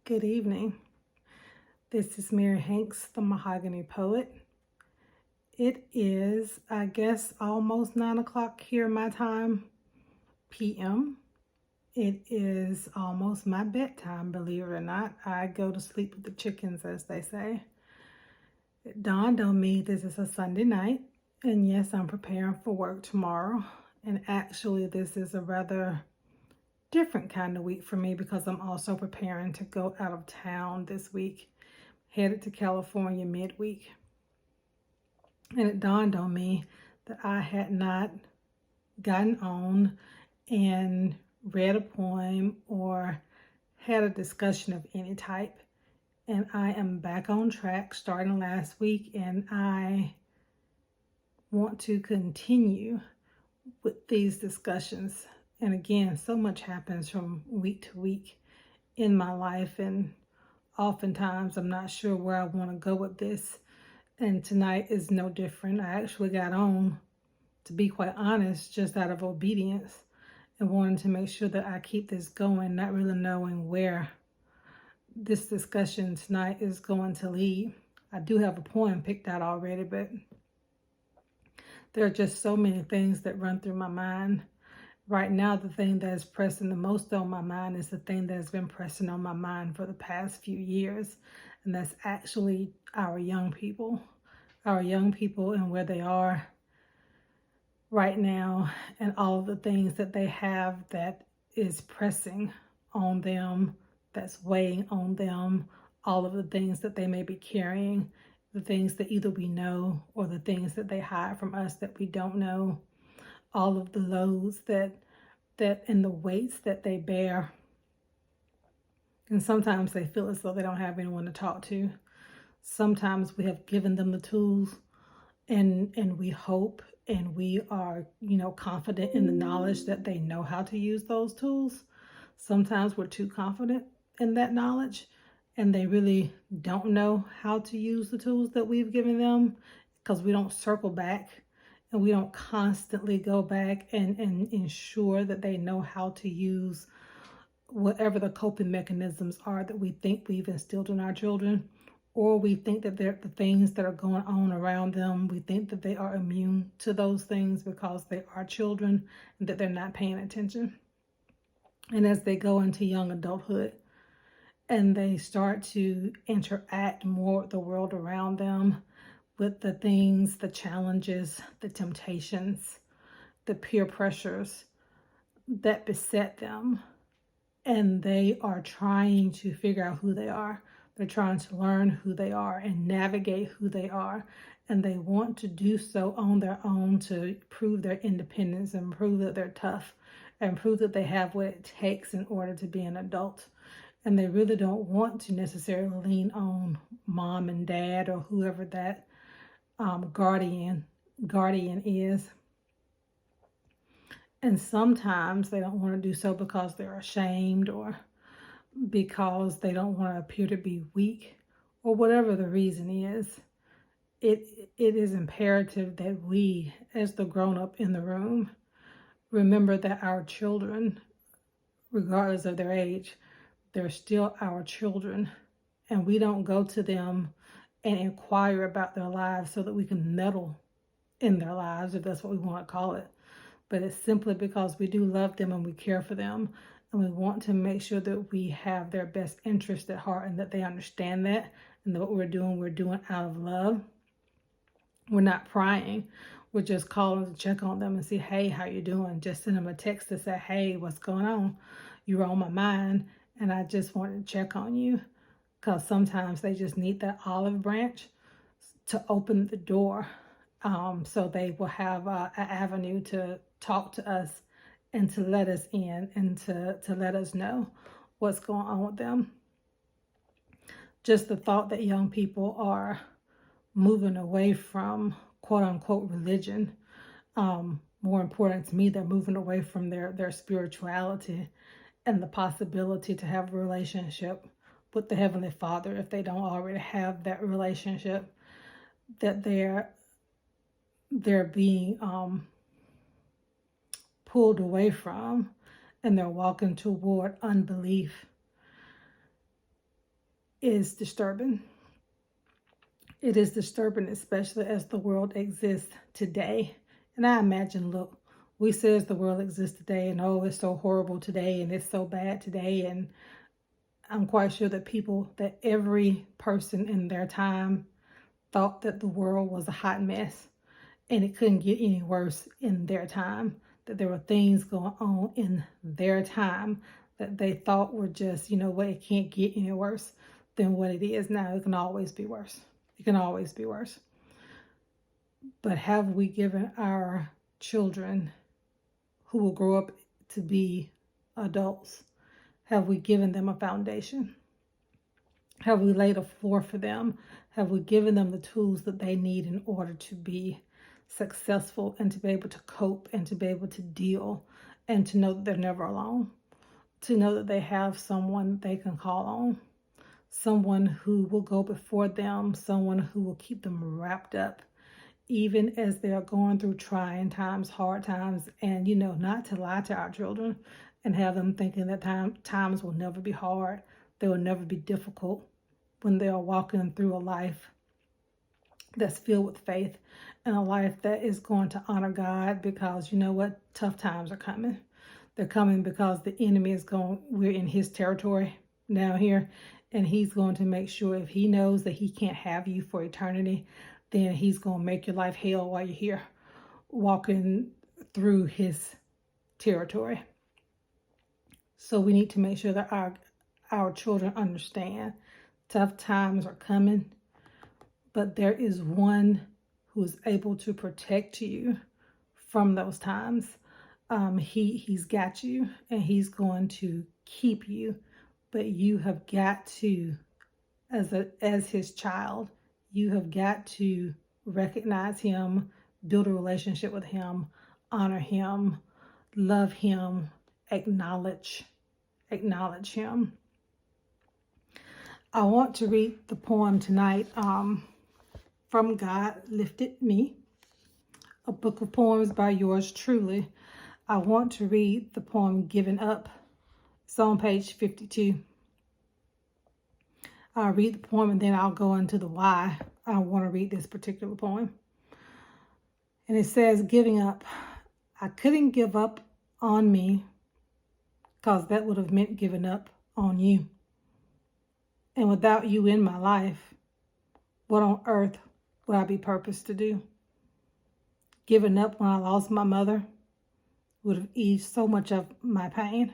Good evening. This is Mary Hanks, the Mahogany Poet. It is, I guess, almost 9 o'clock here my time, p.m. It is almost my bedtime, believe it or not. I go to sleep with the chickens, as they say. It dawned on me this is a Sunday night, and yes, I'm preparing for work tomorrow. And actually, this is a rather different kind of week for me because I'm also preparing to go out of town this week, headed to California midweek. And it dawned on me that I had not gotten on and read a poem or had a discussion of any type. And I am back on track starting last week, and I want to continue with these discussions. And again, so much happens from week to week in my life, and oftentimes I'm not sure where I want to go with this. And tonight is no different. I actually got on, to be quite honest, just out of obedience and wanting to make sure that I keep this going, not really knowing where this discussion tonight is going to lead. I do have a poem picked out already, but there are just so many things that run through my mind. Right now, the thing that is pressing the most on my mind is the thing that has been pressing on my mind for the past few years, and that's actually our young people and where they are right now, and all of the things that they have that is pressing on them, that's weighing on them, all of the things that they may be carrying, the things that either we know or the things that they hide from us that we don't know, all of the loads that and the weights that they bear. And sometimes they feel as though they don't have anyone to talk to. Sometimes we have given them the tools, and we hope and we are, confident in the knowledge that they know how to use those tools. Sometimes we're too confident in that knowledge, and they really don't know how to use the tools that we've given them, because we don't circle back and we don't constantly go back and ensure that they know how to use whatever the coping mechanisms are that we think we've instilled in our children, or we think that they're the things that are going on around them. We think that they are immune to those things because they are children and that they're not paying attention. And as they go into young adulthood and they start to interact more with the world around them, with the things, the challenges, the temptations, the peer pressures that beset them, and they are trying to figure out who they are. They're trying to learn who they are and navigate who they are. And they want to do so on their own to prove their independence and prove that they're tough and prove that they have what it takes in order to be an adult. And they really don't want to necessarily lean on mom and dad or whoever that guardian is. And sometimes they don't want to do so because they're ashamed or because they don't want to appear to be weak, or whatever the reason is. It is imperative that we, as the grown-up in the room, remember that our children, regardless of their age, they're still our children, and we don't go to them and inquire about their lives so that we can meddle in their lives, if that's what we want to call it. But it's simply because we do love them and we care for them, and we want to make sure that we have their best interest at heart and that they understand that, and that what we're doing out of love. We're not prying. We're just calling to check on them and see, hey, how you doing? Just send them a text to say, hey, what's going on? You were on my mind, and I just wanted to check on you, because sometimes they just need that olive branch to open the door, so they will have an avenue to talk to us and to let us in and to let us know what's going on with them. Just the thought that young people are moving away from quote unquote religion, more important to me, they're moving away from their spirituality and the possibility to have a relationship with the Heavenly Father if they don't already have that relationship, that they're being pulled away from, and they're walking toward unbelief. is disturbing. It is disturbing, especially as the world exists today. And I imagine, look, we say as the world exists today, and oh, it's so horrible today, and it's so bad today. And I'm quite sure that every person in their time thought that the world was a hot mess and it couldn't get any worse in their time, that there were things going on in their time that they thought were just, you know what, it can't get any worse than what it is now. It can always be worse. It can always be worse. But have we given our children who will grow up to be adults, have we given them a foundation? Have we laid a floor for them? Have we given them the tools that they need in order to be successful and to be able to cope and to be able to deal and to know that they're never alone? To know that they have someone they can call on, someone who will go before them, someone who will keep them wrapped up, even as they are going through trying times, hard times, and, you know, not to lie to our children and have them thinking that times will never be hard, they will never be difficult when they are walking through a life that's filled with faith and a life that is going to honor God, because you know what? Tough times are coming. They're coming because the enemy we're in his territory down here, and he's going to make sure, if he knows that he can't have you for eternity, then he's going to make your life hell while you're here walking through his territory. So we need to make sure that our children understand tough times are coming, but there is one who is able to protect you from those times. He's got you, and he's going to keep you, but you have got to, as his child, you have got to recognize him, build a relationship with him, honor him, love him, acknowledge him. I want to read the poem tonight, From God Lifted Me, a book of poems by yours truly. I want to read the poem Giving Up. It's on page 52. I'll read the poem and then I'll go into the why I want to read this particular poem. And it says, giving up. I couldn't give up on me, because that would have meant giving up on you. And without you in my life, what on earth would I be purposed to do? Giving up when I lost my mother would have eased so much of my pain.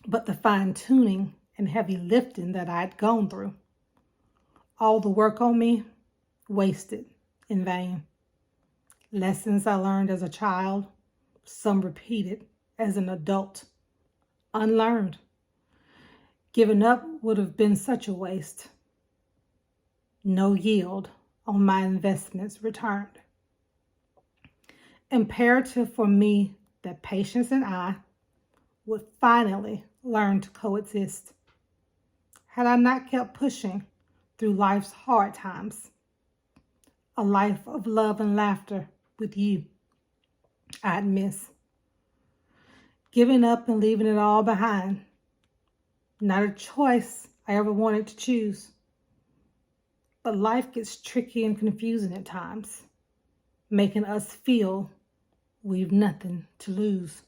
But the fine-tuning and heavy lifting that I'd gone through, all the work on me, wasted in vain. Lessons I learned as a child, some repeated as an adult, unlearned. Giving up would have been such a waste. No yield on my investments returned. Imperative for me that patience and I would finally learn to coexist. Had I not kept pushing through life's hard times, a life of love and laughter with you, I'd miss. Giving up and leaving it all behind, not a choice I ever wanted to choose. But life gets tricky and confusing at times, making us feel we've nothing to lose.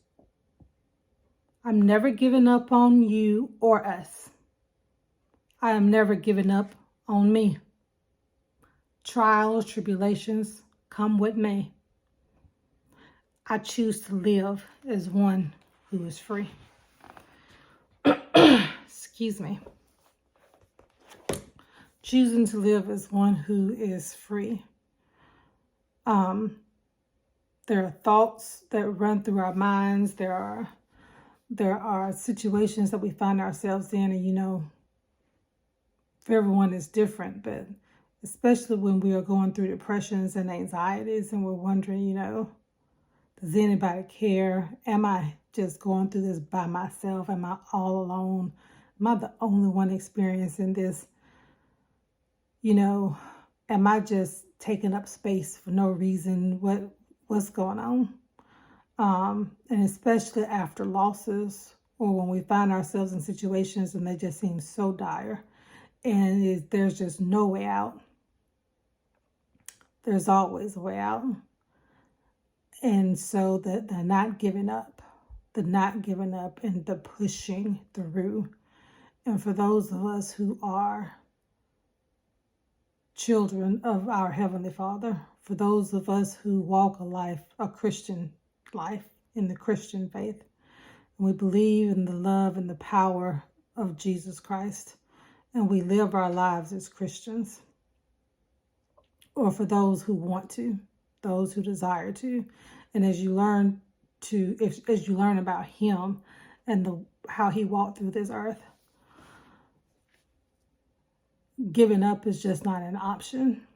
I'm never giving up on you or us. I am never giving up on me. Trials, tribulations, come what may. I choose to live as one who is free. Excuse me. Choosing to live as one who is free. There are thoughts that run through our minds. There are situations that we find ourselves in, and you know, for everyone is different, but especially when we are going through depressions and anxieties and we're wondering, you know, does anybody care? Am I just going through this by myself? Am I all alone? Am I the only one experiencing this? You know, am I just taking up space for no reason? What's going on? And especially after losses, or when we find ourselves in situations and they just seem so dire and there's just no way out. There's always a way out. And so the not giving up, and the pushing through. And for those of us who are children of our Heavenly Father, for those of us who walk a Christian life in the Christian faith, and we believe in the love and the power of Jesus Christ, and we live our lives as Christians, or for those who want to, those who desire to, and as you learn about Him and how He walked through this earth, giving up is just not an option.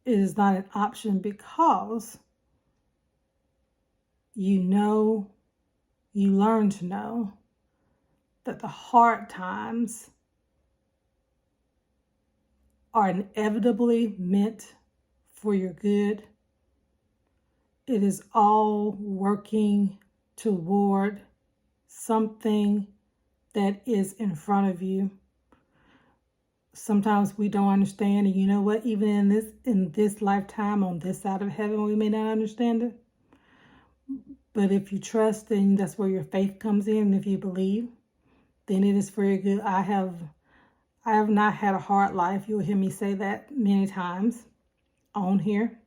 It is not an option because you learn to know that the hard times are inevitably meant for your good. It is all working toward something that is in front of you. Sometimes we don't understand, and you know what? Even in this lifetime, on this side of heaven, we may not understand it. But if you trust, then that's where your faith comes in. And if you believe, then it is for your good. I have not had a hard life. You'll hear me say that many times on here.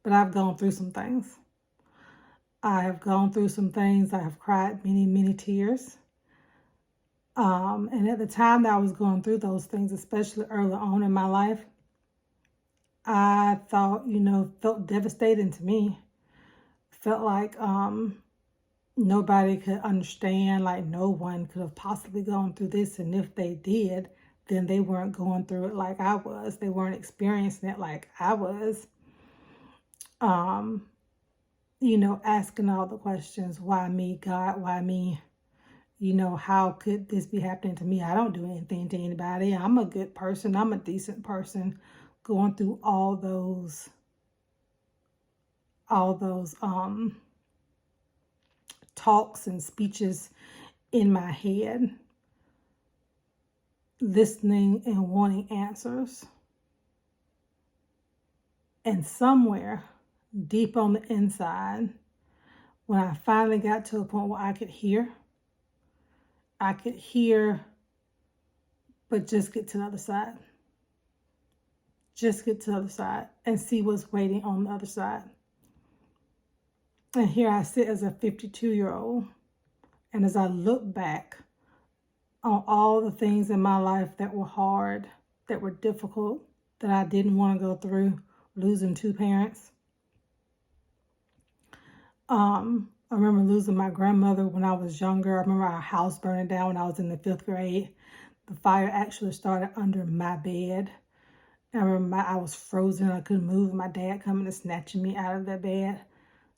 But I've gone through some things. I have gone through some things. I have cried many, many tears. And at the time that I was going through those things, especially early on in my life, I thought, felt devastating to me. Felt like nobody could understand, like no one could have possibly gone through this. And if they did, then they weren't going through it like I was. They weren't experiencing it like I was. Asking all the questions, why me, God, why me? How could this be happening to me? I don't do anything to anybody. I'm a good person. I'm a decent person. Going through all those talks and speeches in my head, listening and wanting answers. And somewhere deep on the inside, when I finally got to a point where I could hear, but just get to the other side. Just get to the other side and see what's waiting on the other side. And here I sit as a 52-year-old. And as I look back on all the things in my life that were hard, that were difficult, that I didn't want to go through, losing 2 parents. I remember losing my grandmother when I was younger. I remember our house burning down when I was in the 5th grade. The fire actually started under my bed. I remember I was frozen. I couldn't move. My dad coming and snatching me out of that bed.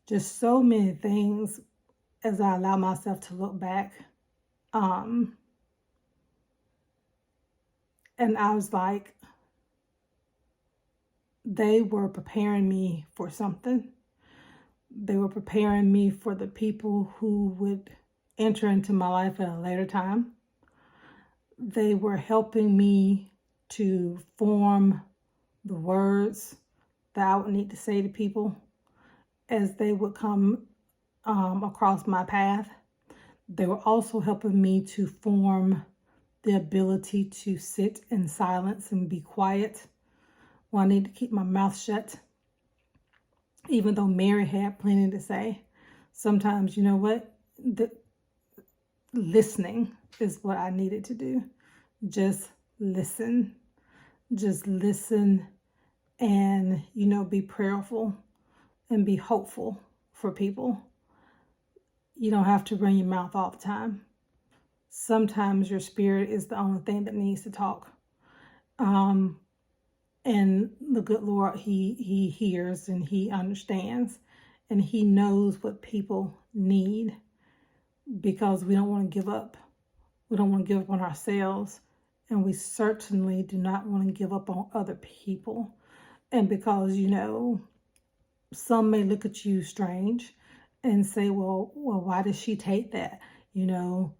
Just so many things as I allow myself to look back. And I was like, they were preparing me for something. They were preparing me for the people who would enter into my life at a later time. They were helping me to form the words that I would need to say to people as they would come across my path. They were also helping me to form the ability to sit in silence and be quiet when I need to keep my mouth shut. Even though Mary had plenty to say, sometimes, listening is what I needed to do. Just listen. Just listen and, be prayerful and be hopeful for people. You don't have to run your mouth all the time. Sometimes your spirit is the only thing that needs to talk. And the good Lord, he hears and he understands and he knows what people need, because we don't want to give up. We don't want to give up on ourselves, and we certainly do not want to give up on other people. And because, some may look at you strange and say, well, why does she take that? You know,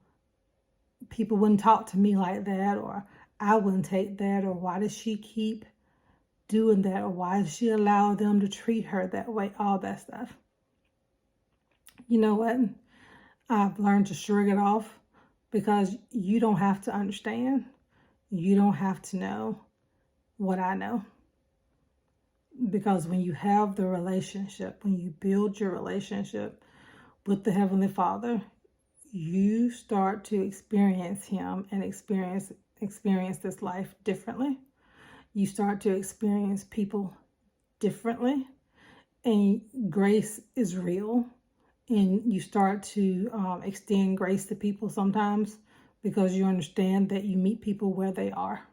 people wouldn't talk to me like that, or I wouldn't take that, or why does she keep doing that, or why does she allow them to treat her that way, all that stuff. You know what? I've learned to shrug it off, because you don't have to understand. You don't have to know what I know. Because when you have the relationship, when you build your relationship with the Heavenly Father, you start to experience Him and experience this life differently. You start to experience people differently, and grace is real. And you start to extend grace to people sometimes, because you understand that you meet people where they are.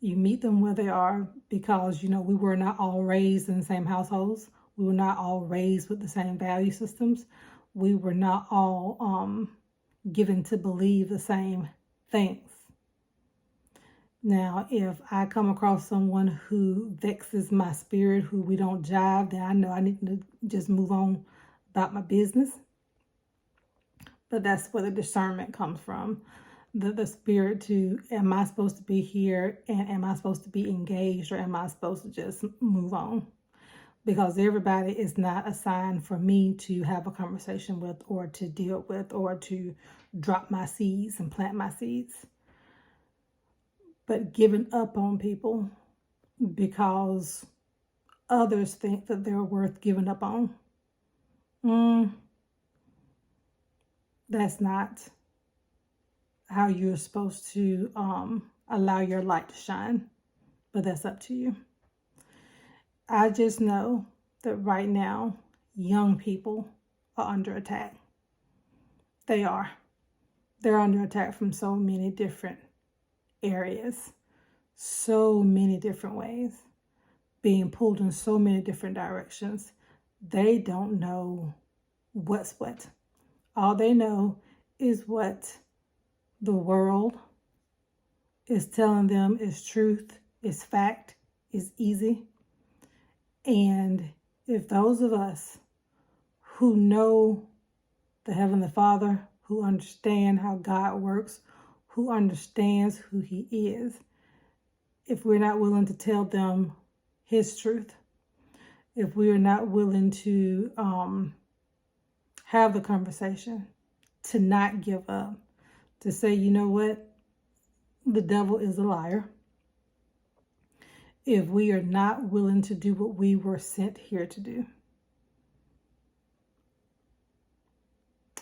You meet them where they are, because, we were not all raised in the same households. We were not all raised with the same value systems. We were not all given to believe the same things. Now, if I come across someone who vexes my spirit, who we don't jive, then I know I need to just move on about my business. But that's where the discernment comes from. The spirit to, am I supposed to be here, and am I supposed to be engaged, or am I supposed to just move on? Because everybody is not assigned for me to have a conversation with, or to deal with, or to drop my seeds and plant my seeds. But giving up on people because others think that they're worth giving up on, that's not how you're supposed to allow your light to shine. But that's up to you. I just know that right now, young people are under attack. They are. They're under attack from so many different areas, so many different ways, being pulled in so many different directions. They don't know what's what. All they know is what the world is telling them is truth, is fact, is easy. And if those of us who know the Heavenly Father, who understand how God works, who understands who He is, if we're not willing to tell them His truth, if we are not willing to have the conversation, to not give up, to say, you know what, the devil is a liar. If we are not willing to do what we were sent here to do,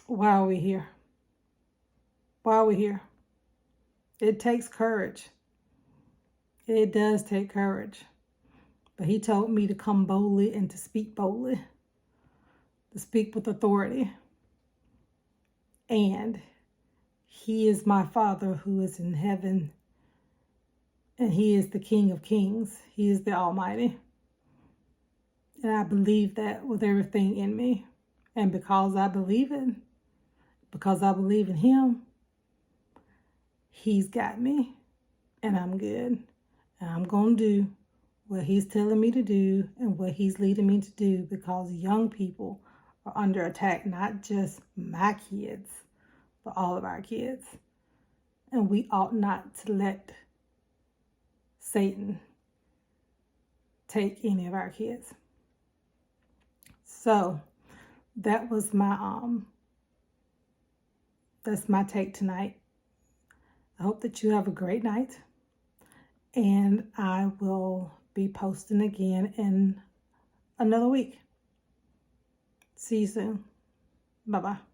why are we here? Why are we here? It takes courage. It does take courage. But He told me to come boldly and to speak boldly, to speak with authority. And He is my Father who is in heaven, and He is the King of Kings. He is the Almighty. And I believe that with everything in me. And because I believe it, because I believe in Him, He's got me, and I'm good. And I'm going to do what He's telling me to do and what He's leading me to do, because young people are under attack, not just my kids, but all of our kids. And we ought not to let Satan take any of our kids. So that was that's my take tonight. I hope that you have a great night, and I will be posting again in another week. See you soon. Bye-bye.